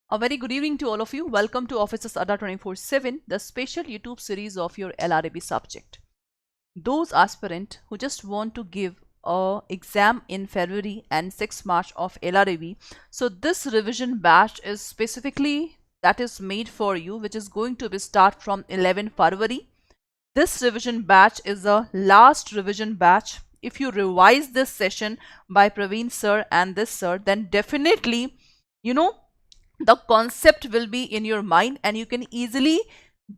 A very good evening to all of you. Welcome to Officers Adda 24/7, the special YouTube series of your LRAB subject. Those aspirant who just want to give a exam in February and 6 March of LRAB. So this revision batch is specifically that is made for you, which is going to be start from 11 February. This revision batch is a last revision batch. If you revise this session by Praveen sir and this sir, then definitely, the concept will be in your mind and you can easily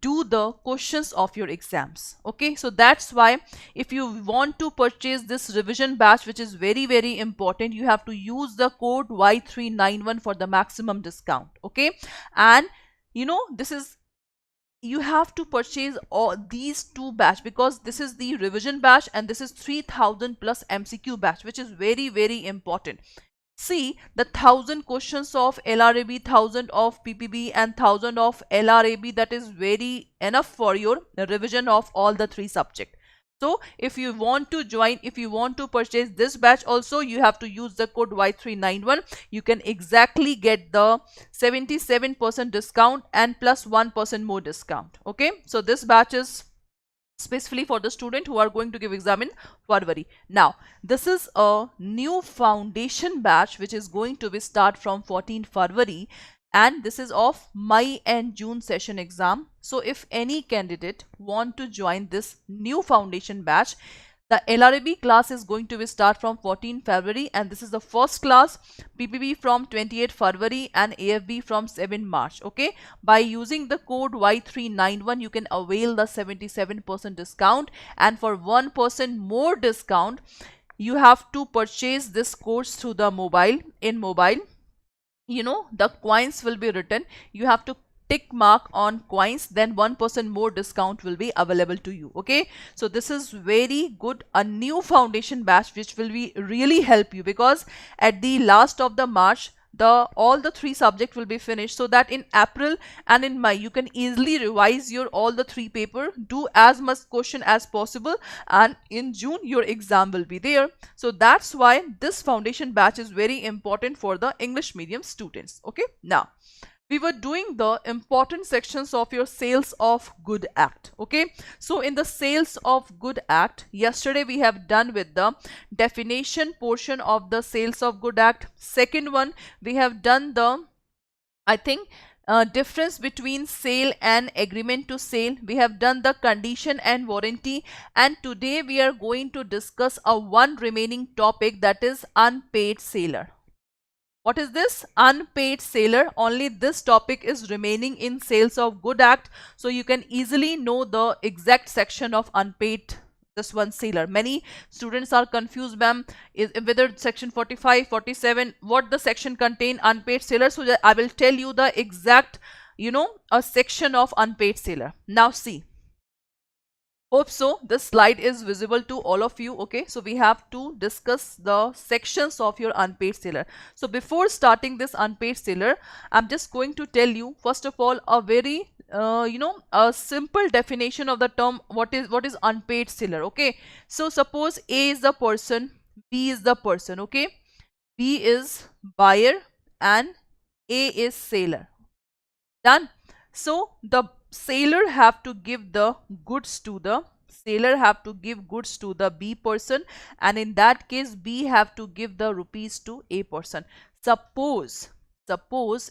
do the questions of your exams. Okay, so that's why if you want to purchase this revision batch, which is very important, you have to use the code Y391 for the maximum discount. Okay, and this is, you have to purchase all these two batch because this is the revision batch and this is 3000 plus MCQ batch, which is very important. See, the 1000 questions of LRAB, 1000 of PPB and 1000 of LRAB, that is very enough for your revision of all the three subjects. So if you want to join, if you want to purchase this batch also, you have to use the code Y391. You can exactly get the 77% discount and plus 1% more discount. Okay, so this batch is specifically for the student who are going to give exam in February. Now, this is a new foundation batch which is going to be start from 14 February and this is of May and June session exam. So if any candidate want to join this new foundation batch, the LRAB class is going to be start from 14 February and this is the first class, PPB from 28 February and AFB from 7 March. Okay, by using the code Y391 you can avail the 77% discount, and for 1% more discount you have to purchase this course through the mobile. In mobile, the coins will be written, you have to tick mark on coins, then 1% more discount will be available to you. Okay, so this is very good, a new foundation batch which will be really help you, because at the last of the March all the three subjects will be finished, so that in April and in May you can easily revise your all the three paper, do as much question as possible, and in June your exam will be there. So that's why this foundation batch is very important for the English medium students. Okay, now we were doing the important sections of your Sales of Good Act. Okay, so in the Sales of Good Act, yesterday we have done with the definition portion of the Sales of Good Act. Second one, we have done the, difference between sale and agreement to sale. We have done the condition and warranty, and today we are going to discuss a one remaining topic, that is unpaid seller. What is this? Unpaid seller. Only this topic is remaining in Sales of Good Act. So you can easily know the exact section of unpaid, this one, seller. Many students are confused, ma'am, whether section 45, 47, what the section contain unpaid seller. So I will tell you the exact, a section of unpaid seller. Now see. Hope so this slide is visible to all of you. Okay, so we have to discuss the sections of your unpaid seller. So before starting this unpaid seller, I'm just going to tell you first of all a very a simple definition of the term, what is unpaid seller. Okay, so suppose A is the person, B is the person. Okay, B is buyer and A is seller. Done. So the seller have to give the goods to the B person, and in that case B have to give the rupees to A person. Suppose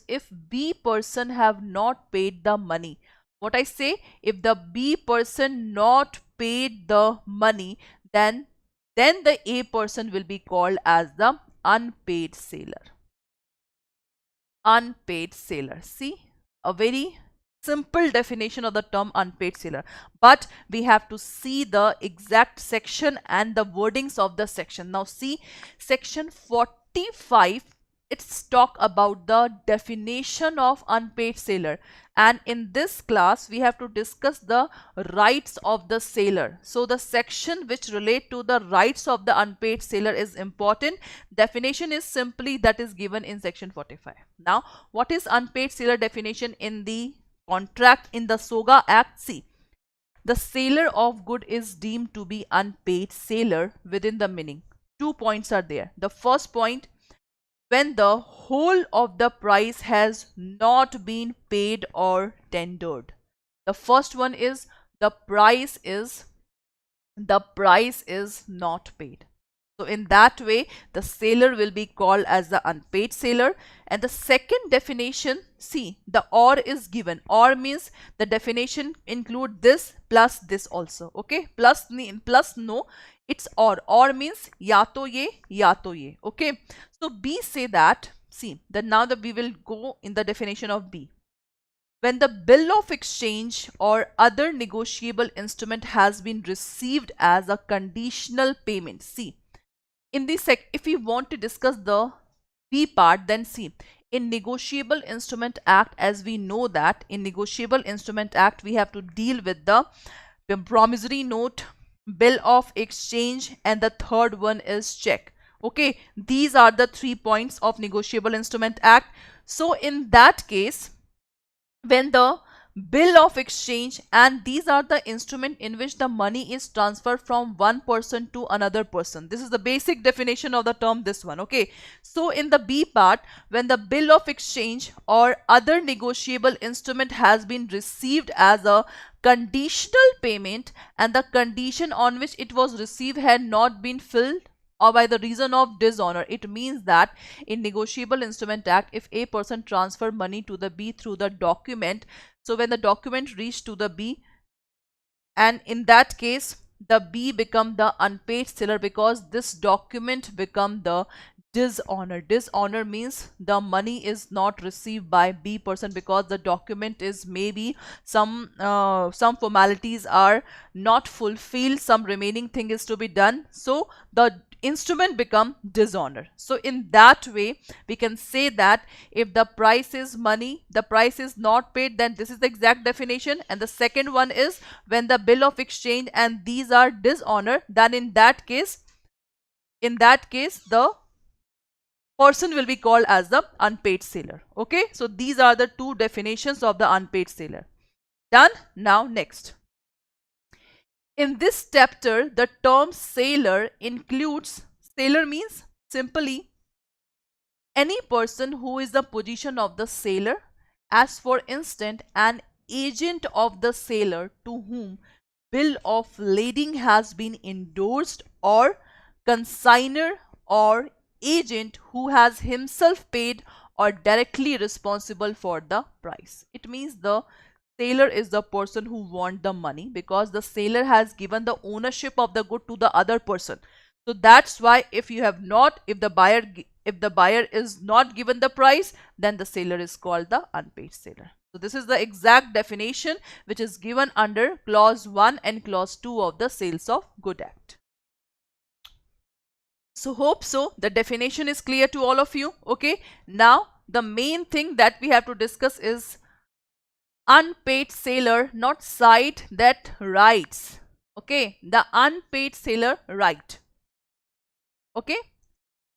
if B person have not paid the money, what I say, if the B person not paid the money, then the A person will be called as the unpaid seller. Unpaid seller. See, a very simple definition of the term unpaid seller, but we have to see the exact section and the wordings of the section. Now see, section 45, it's talk about the definition of unpaid seller, and in this class we have to discuss the rights of the seller. So the section which relate to the rights of the unpaid seller is important. Definition is simply that is given in section 45. Now what is unpaid seller definition in the contract in the SOGA Act? See, the seller of good is deemed to be unpaid seller within the meaning. 2 points are there. The first point, when the whole of the price has not been paid or tendered. The first one is the price is not paid. So in that way, the seller will be called as the unpaid seller. And the second definition, see, the or is given. Or means the definition include this plus this also. Okay, plus no, it's or. Or means ya to ye. Okay, so B say that, see, that now that we will go in the definition of B. When the bill of exchange or other negotiable instrument has been received as a conditional payment. See, in this if we want to discuss the B part, then see, in Negotiable Instrument Act, as we know that in Negotiable Instrument Act we have to deal with the promissory note, bill of exchange, and the third one is check. Okay, these are the 3 points of Negotiable Instrument Act. So in that case, when the bill of exchange, and these are the instrument in which the money is transferred from one person to another person. This is the basic definition of the term, this one. Okay, so in the B part, when the bill of exchange or other negotiable instrument has been received as a conditional payment and the condition on which it was received had not been filled or by the reason of dishonor, it means that in Negotiable Instrument Act, if a person transfer money to the B through the document, so when the document reached to the B, and in that case the B become the unpaid seller because this document become the dishonor. Dishonor means the money is not received by B person because the document is maybe some formalities are not fulfilled, some remaining thing is to be done, so the instrument become dishonor. So in that way we can say that if the price is money, the price is not paid, then this is the exact definition. And the second one is when the bill of exchange and these are dishonor, then in that case the person will be called as the unpaid seller. Okay, so these are the 2 definitions of the unpaid seller. Done. Now next, in this chapter, the term sailor includes, sailor means simply any person who is the position of the sailor, as for instance an agent of the sailor to whom bill of lading has been endorsed, or consignor or agent who has himself paid or directly responsible for the price. It means the sailor is the person who want the money because the sailor has given the ownership of the good to the other person. So that's why if the buyer is not given the price, then the sailor is called the unpaid seller. So this is the exact definition which is given under clause 1 and clause 2 of the Sales of Good Act. So hope so the definition is clear to all of you. Okay, now the main thing that we have to discuss is unpaid seller, not side that writes. Okay, the unpaid seller right. Okay,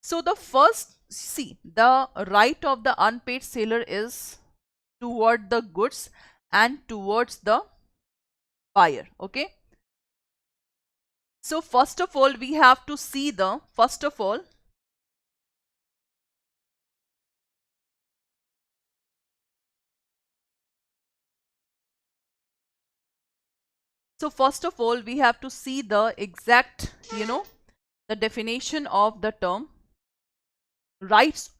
so the first, see, the right of the unpaid seller is toward the goods and towards the buyer. Okay, so first of all we have to see the first of all we have to see the exact, the definition of the term rights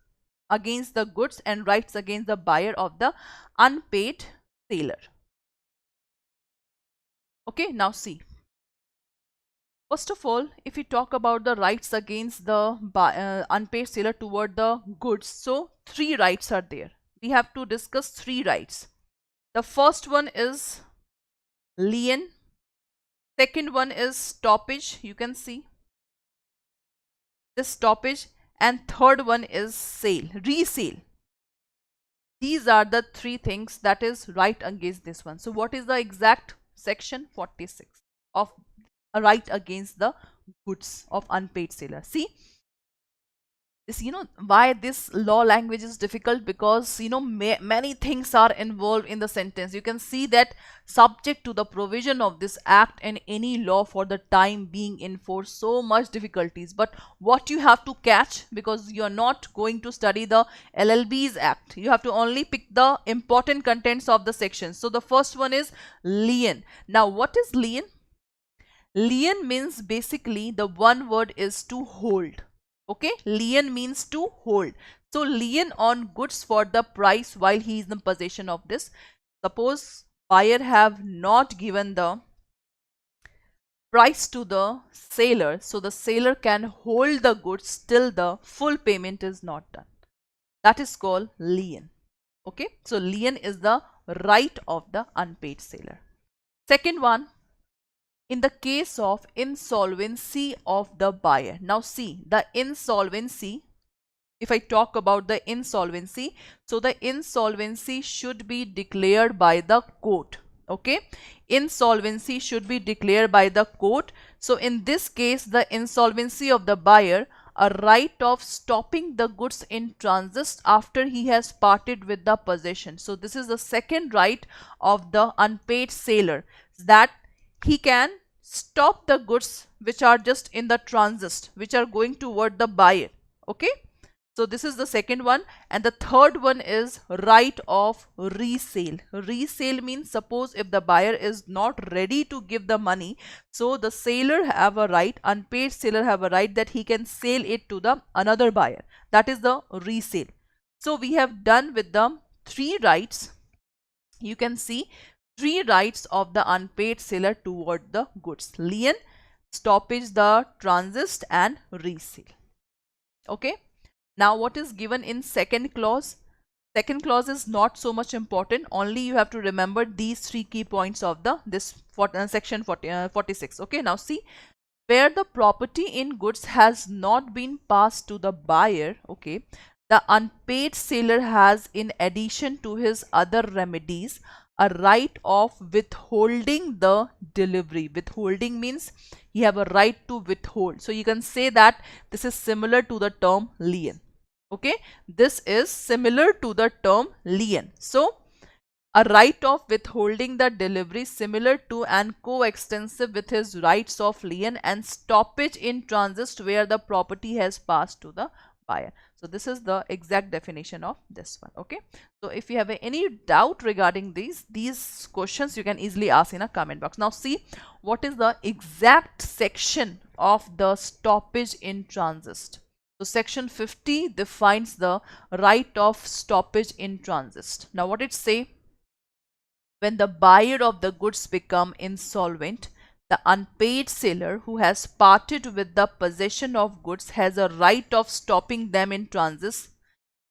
against the goods and rights against the buyer of the unpaid seller. Okay, now see, first of all, if we talk about the rights against the unpaid seller toward the goods, so 3 rights are there. We have to discuss 3 rights. The first one is lien, second one is stoppage, you can see this stoppage, and third one is resale. These are the 3 things that is right against this one. So what is the exact section? 46 of a right against the goods of unpaid seller. See, This, why this law language is difficult, because many things are involved in the sentence. You can see that subject to the provision of this act and any law for the time being in force, so much difficulties. But what you have to catch, because you are not going to study the LLB's act, you have to only pick the important contents of the section. So the first one is lien. Now what is lien? Lien means basically the one word is to hold. Okay, lien means to hold. So lien on goods for the price while he is in possession of this. Suppose buyer have not given the price to the seller, so the seller can hold the goods till the full payment is not done. That is called lien. Okay, so lien is the right of the unpaid seller. Second one, in the case of insolvency of the buyer. Now see, the insolvency, if I talk about the insolvency, so the insolvency should be declared by the court. Okay, insolvency should be declared by the court. So in this case, the insolvency of the buyer, a right of stopping the goods in transit after he has parted with the possession. So this is the second right of the unpaid seller, that he can stop the goods which are just in the transit, which are going toward the buyer. Okay, so this is the second one. And the third one is right of resale. Resale means, suppose if the buyer is not ready to give the money, so the seller have a right, unpaid seller have a right, that he can sell it to the another buyer. That is the resale. So we have done with the three rights. You can see three rights of the unpaid seller toward the goods: lien, stoppage the transit, and resale. Okay, now what is given in second clause? Second clause is not so much important, only you have to remember these three key points of the section 46. Okay, now see, where the property in goods has not been passed to the buyer, okay, the unpaid seller has, in addition to his other remedies, a right of withholding the delivery. Withholding means you have a right to withhold. So you can say that this is similar to the term lien. Okay, this is similar to the term lien. So a right of withholding the delivery, similar to and coextensive with his rights of lien and stoppage in transit where the property has passed to the buyer. So this is the exact definition of this one. Okay, so if you have any doubt regarding these questions, you can easily ask in a comment box. Now see, what is the exact section of the stoppage in transit? So section 50 defines the right of stoppage in transit. Now what it say? When the buyer of the goods become insolvent, the unpaid seller who has parted with the possession of goods has a right of stopping them in transit.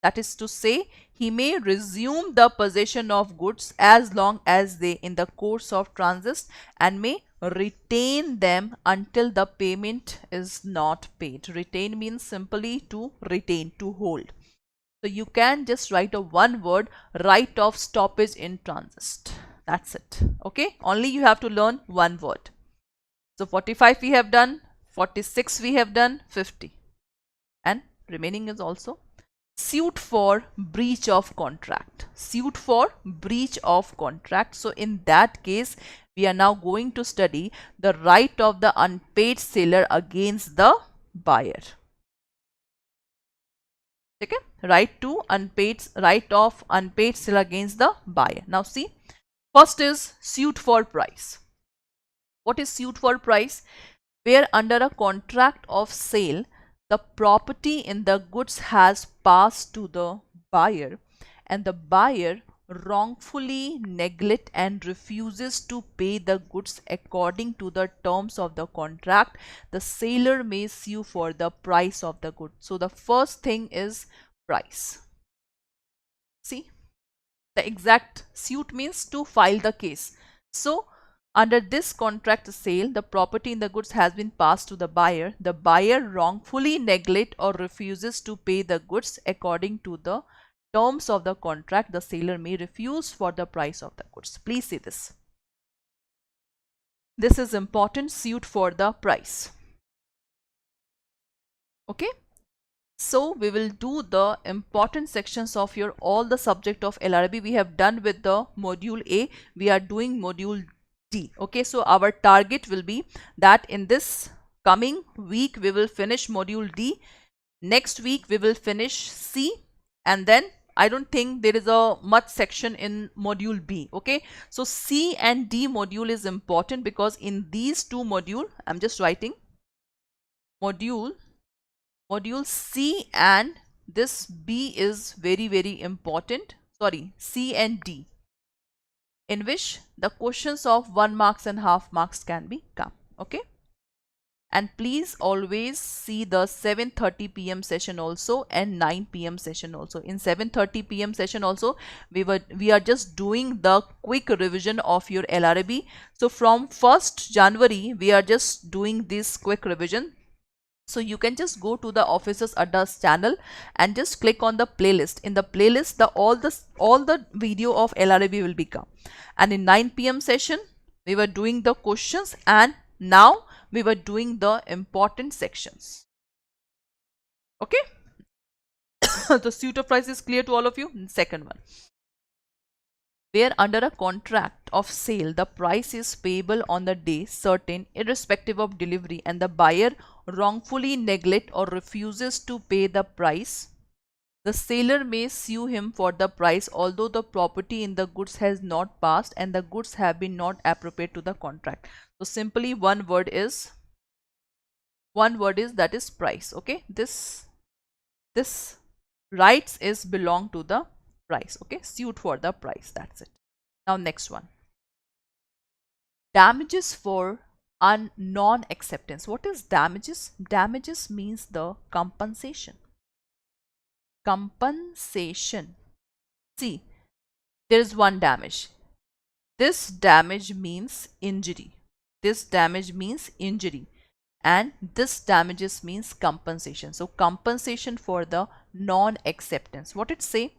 That is to say, he may resume the possession of goods as long as they in the course of transit, and may retain them until the payment is not paid. Retain means simply to retain, to hold. So you can just write a one word, right of stoppage in transit. That's it. Okay, only you have to learn one word. So 45 we have done, 46 we have done, 50, and remaining is also suit for breach of contract. Suit for breach of contract. So in that case, we are now going to study the right of the unpaid seller against the buyer. Okay, right of unpaid seller against the buyer. Now see, first is suit for price. What is suit for price? Where under a contract of sale, the property in the goods has passed to the buyer, and the buyer wrongfully neglects and refuses to pay the goods according to the terms of the contract, the seller may sue for the price of the good. So the first thing is price. See, the exact suit means to file the case. So under this contract sale, the property in the goods has been passed to the buyer. The buyer wrongfully neglects or refuses to pay the goods according to the terms of the contract. The seller may refuse for the price of the goods. Please see this. This is important, suit for the price. Okay. So we will do the important sections of your all the subject of LRAB. We have done with the module A. We are doing module D. Okay, so our target will be that in this coming week we will finish module D. Next week we will finish C, and then I don't think there is a much section in module B. Okay, so C and D module is important because in these two module, I'm just writing module C and this B is very important. Sorry, C and D, in which the questions of 1 marks and half marks can be come. Okay, and please always see the 7:30 p.m. session also and 9 p.m. session also. In 7:30 p.m. session also we are just doing the quick revision of your LRAB. So from 1st January we are just doing this quick revision. So you can just go to the Officers Adda's channel and just click on the playlist. In the playlist, all the video of LRAB will become. And in 9 p.m. session, we were doing the questions, and now we were doing the important sections. Okay. The suit of price is clear to all of you. Second one, where under a contract of sale the price is payable on the day certain irrespective of delivery, and the buyer wrongfully neglect or refuses to pay the price, the seller may sue him for the price although the property in the goods has not passed and the goods have been not appropriate to the contract. So simply one word is that is price. Okay, this rights is belong to the price. Okay, suit for the price, that's it. Now next one, damages for non-acceptance. What is damages? Damages means the compensation. See, there is one damage. This damage means injury. And this damages means compensation. So compensation for the non-acceptance. What it say?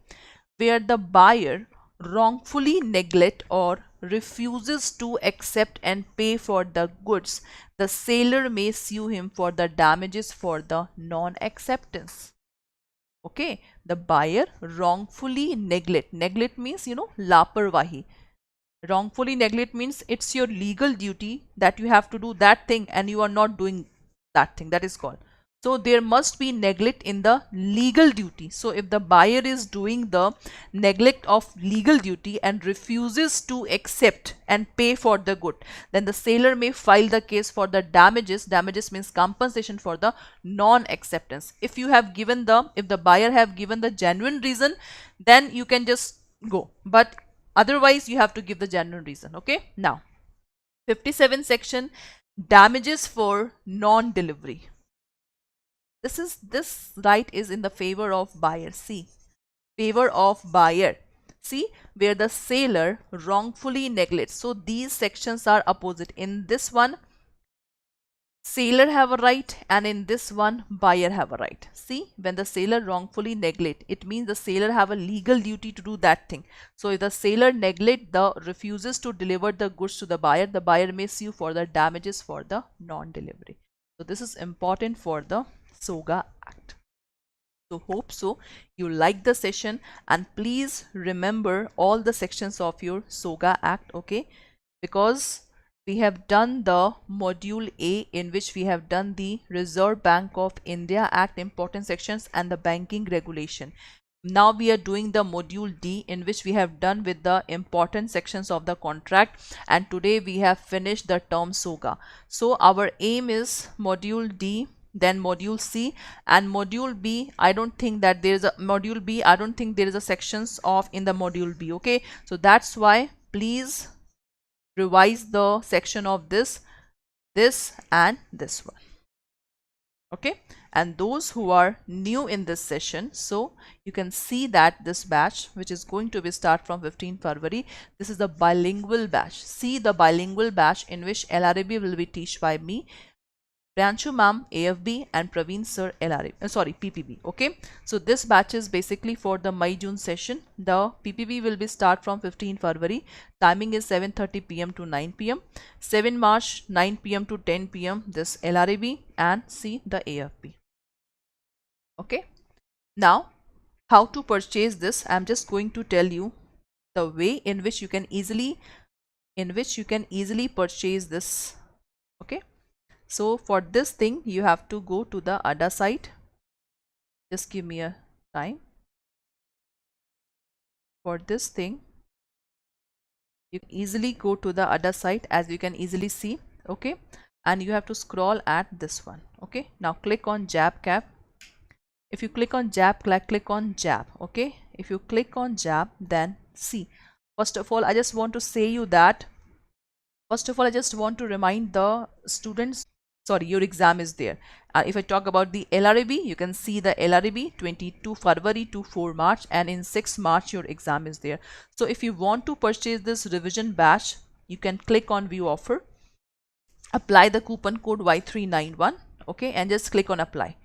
Where the buyer wrongfully neglect or refuses to accept and pay for the goods, the seller may sue him for the damages for the non-acceptance. Okay, the buyer wrongfully neglect. Neglect means, laparwahi. Wrongfully neglect means it's your legal duty that you have to do that thing and you are not doing that thing. That is called. So there must be neglect in the legal duty. So if the buyer is doing the neglect of legal duty and refuses to accept and pay for the good, then the seller may file the case for the damages. Damages means compensation for the non-acceptance. If the buyer have given the genuine reason, then you can just go. But otherwise you have to give the genuine reason. Okay, now 57 section, damages for non-delivery. This right is in the favor of buyer. See, favor of buyer. See, where the seller wrongfully neglects. So these sections are opposite. In this one, seller have a right, and in this one, buyer have a right. See, when the seller wrongfully neglect, it means the seller have a legal duty to do that thing. So if the seller refuses to deliver the goods to the buyer may sue for the damages for the non-delivery. So this is important for the SOGA Act. So hope so you like the session, and please remember all the sections of your SOGA Act. Okay, because we have done the module A, in which we have done the Reserve Bank of India Act important sections and the banking regulation. Now we are doing the module D, in which we have done with the important sections of the contract, and today we have finished the term SOGA. So our aim is module D, then module C, and module B. I don't think that there is a module B. I don't think there is a sections of in the module B. Okay, so that's why please revise the section of this and this one. Okay, and those who are new in this session, so you can see that this batch, which is going to be start from 15 February, this is the bilingual batch. See, the bilingual batch in which LRAB will be taught by me, Pranshu ma'am AFB, and Praveen sir LRAB, PPB. Okay, so this batch is basically for the May-June session. The PPB will be start from 15 February. Timing is 7:30 p.m. to 9 p.m. 7 March 9 p.m. to 10 p.m. this LRAB, and see the AFB. Okay. Now, how to purchase this? I'm just going to tell you the way in which you can easily purchase this. Okay, so for this thing you have to go to the Adda site. Just give me a time. For this thing you can easily go to the Adda site, as you can easily see. Okay, and you have to scroll at this one. Okay, now click on JAIIB. If you click on JAIIB, click on JAIIB. Okay, if you click on JAIIB, then see, first of all I just want to say you that I just want to remind the students, sorry, your exam is there. If I talk about the LRAB, you can see the LRAB 22 February to 4 March, and in 6 March your exam is there. So if you want to purchase this revision batch, you can click on view offer, apply the coupon code Y391, okay, and just click on apply.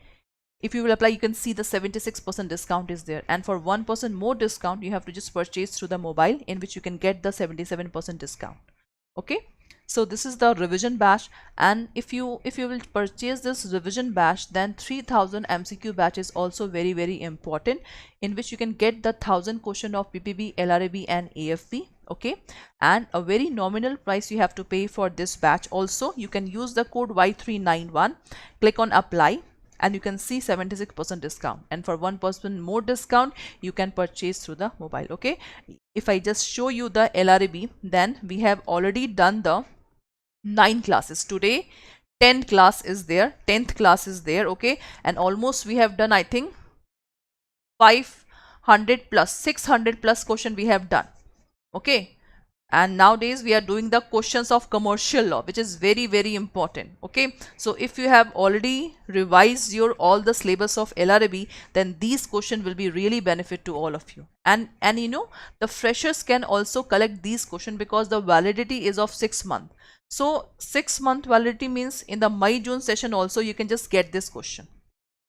If you will apply, you can see the 76% discount is there, and for 1% more discount you have to just purchase through the mobile, in which you can get the 77% discount. Okay, so this is the revision batch, and if you will purchase this revision batch, then 3000 MCQ batch is also very important, in which you can get the 1000 question of PPB, LRAB and AFB. Okay, and a very nominal price you have to pay for this batch. Also you can use the code Y391, click on apply, and you can see 76% discount, and for 1% more discount you can purchase through the mobile. Okay, if I just show you the LRAB, then we have already done the 9 classes. Today 10th class is there, 10th class is there. Okay, and almost we have done, I think 500 plus 600 plus question we have done. Okay, and nowadays we are doing the questions of commercial law, which is very important. Okay, so if you have already revised your all the syllabus of LRAB, then these questions will be really benefit to all of you. And you know, the freshers can also collect these questions, because the validity is of 6 months. So 6-month validity means in the May-June session also you can just get this question.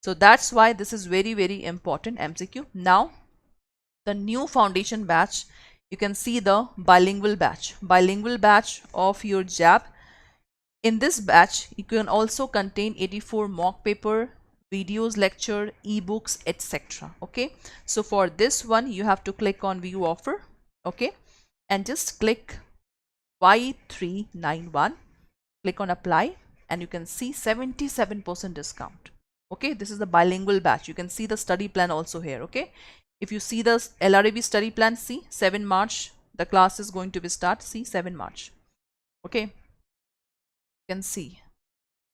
So that's why this is very important MCQ. Now the new foundation batch, you can see the bilingual batch of your JAIIB. In this batch you can also contain 84 mock paper, videos, lecture, ebooks, etc. Okay, so for this one you have to click on view offer. Okay, and just click Y391, click on apply, and you can see 77% discount. Okay, this is the bilingual batch. You can see the study plan also here. Okay, if you see the LRAB study plan, see 7 March the class is going to be start. See 7 March. Okay, you can see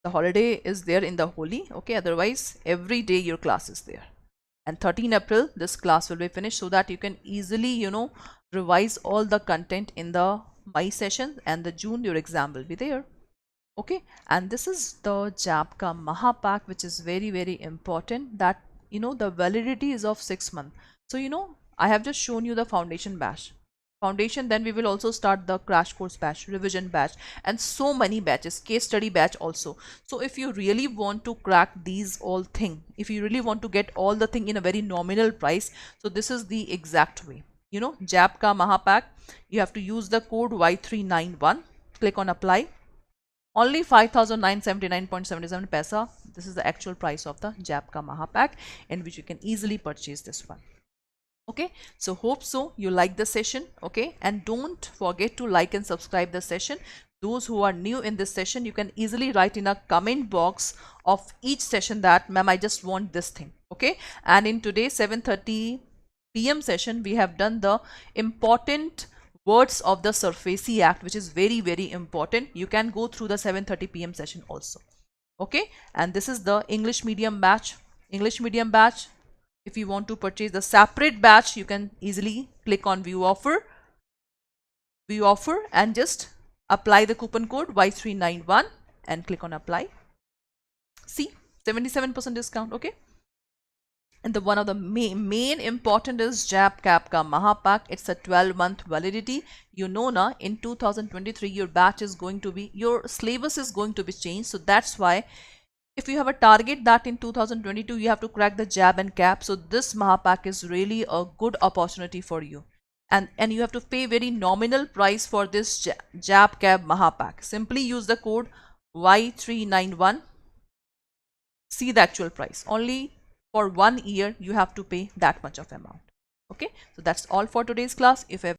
the holiday is there in the Holi. Okay, otherwise every day your class is there, and 13 April this class will be finished, so that you can easily, you know, revise all the content in the May session, and the June your exam will be there. Okay, and this is the JAIIB ka Mahapack, which is very important, that you know the validity is of 6 months. So you know, I have just shown you the foundation batch, then we will also start the crash course batch, revision batch, and so many batches, case study batch also. So if you really want to crack these all thing, if you really want to get all the thing in a very nominal price, so this is the exact way. You know, JAIIB ka Mahapack, you have to use the code Y391, click on apply. Only 5,979.77 paisa. This is the actual price of the JAIIB ka Mahapack, in which you can easily purchase this one. Okay, so hope so you like the session. Okay, and don't forget to like and subscribe the session. Those who are new in this session, you can easily write in a comment box of each session that, ma'am, I just want this thing. Okay, and in today's 7:30 PM session we have done the important words of the SURFACI Act, which is very important. You can go through the 7:30 PM session also. Okay, and this is the English medium batch. If you want to purchase the separate batch, you can easily click on view offer, and just apply the coupon code Y391 and click on apply. See, 77% discount. Okay, and the one of the main important is JAIIB ka Mahapack. It's a 12-month validity. You know na, in 2023 your batch is going to be, your syllabus is going to be changed. So that's why if you have a target that in 2022 you have to crack the JAIIB and CAIIB, so this Mahapack is really a good opportunity for you. And you have to pay very nominal price for this JAIIB CAIIB Mahapack. Simply use the code Y391. See the actual price, only for 1 year you have to pay that much of amount. Okay, so that's all for today's class. If you have